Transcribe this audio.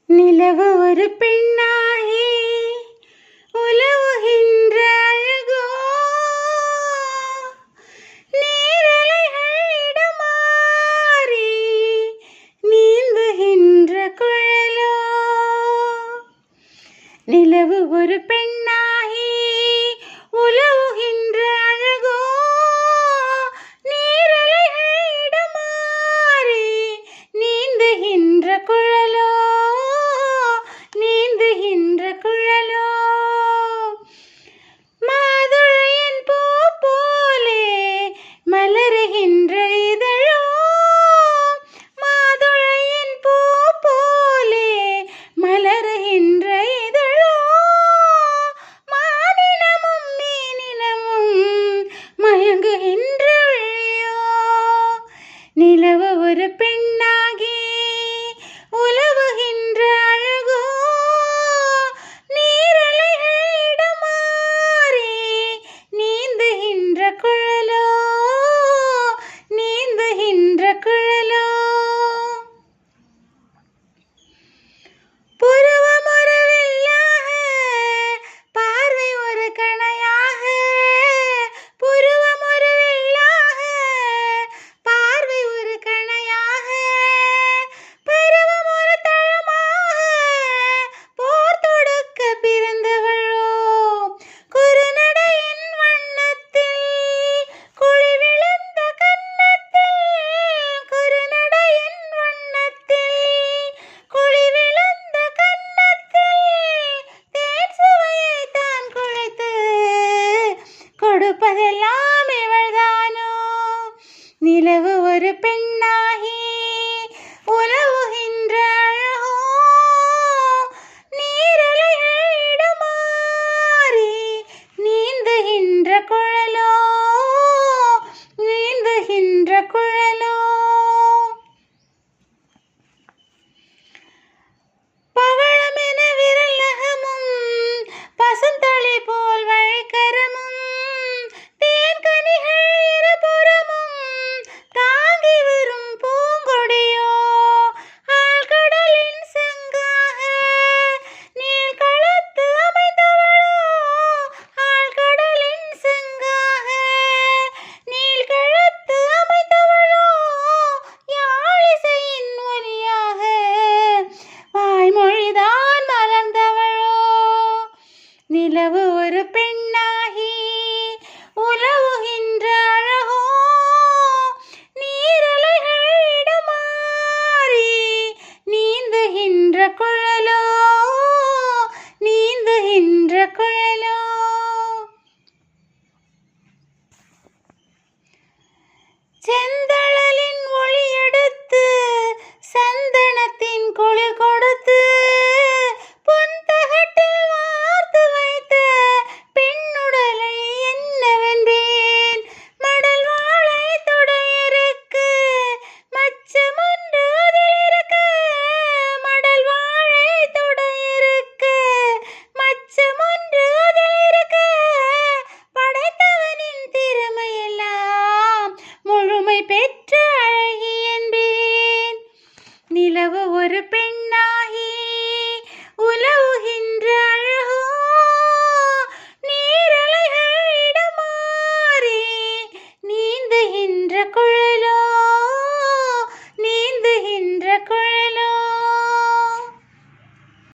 நிலவு ஒரு பெண்ணாகி உலவுகின்ற அழகோ, நீரலைகள் இடமாறி நீந்துகின்ற குழலோ. நிலவு ஒரு பெண்ணாகி உலவுகின்ற அழகோ, நீரலைகள் இடமாறி நீந்துகின்ற குழலோ, நீந்துகின்ற குழலோ. மாதுளையின் பூ போலே மலருகின்ற இதழோ, மாதுளையின் பூ போலே மலருகின்ற இதழோ, மானினமும் மீனினமும் மயங்குகின்ற விழியோ. நிலவு ஒரு பெண்ணாகி உலவுகின்ற அழகோ, நீரலைகள் இடமாறி நீந்துகின்ற குழலோ, நீந்துகின்ற குழலோ. புருவம் ஒரு வில்லாக, பார்வை ஒரு கணையாக, புருவம் ஒரு வில்லாக, பார்வை ஒரு கணையாக, பருவம் ஒரு தளமாக போர் தொடுக்க பிறந்தவளோ. குறுநடையின் வண்ணத்தில் குழி விழுந்த கன்னத்தில், குறுநடையின் வண்ணத்தில் குழி விழுந்த கன்னத்தில் தேன் சுவையை தான் குழைத்து கொடுப்பதெல்லாம் இவள்தானோ. நிலவு ஒரு பெண்ணாகி உலவுகின்ற அழகோ, நீரலைகள் இடமாறி நீந்துகின்ற குழலோ, நீந்துகின்ற குழலோ. பவளமென விரல் நகமும் பசுந்தளி போல் வளைக்கரமும், தேன்கனிகள் இருபுறமும் தாங்கி வரும் பூங்கொடியோ. ஆழ்கடலின் சங்காக நீள்களத்து அமைந்தவளோ, ஆழ்கடலின் சங்காக நீள்களத்து அமைந்தவளோ, யாழிசையின் ஒலியாக வாய்மொழிதான் மலர்ந்தவளோ. நிலவு ஒரு பெண்ணாகி உலவுகின்ற அழகோ, நீரலைகள் இடமாறி நீந்துகின்ற குழலோ, நீந்துகின்ற குழலோ. செந்தழலின் ஒளி எடுத்து சந்தனத்தின் குளிர் கொடுத்து, பொன்தகட்டில் வார்த்து வைத்த பெண்ணுடலை என்னவென்பேன். மடல் வாழை துடையிருக்கு மச்சமொன்று அதில் இருக்கு, மடல் வாழை துடையிருக்கு மச்சமொன்று அதில் இருக்கு, படைத்தவனின் திறமையெல்லாம் முழுமை பெற்ற அழகி என்பேன். நிலவு ஒரு பெண்ணாகி உலவுகின்ற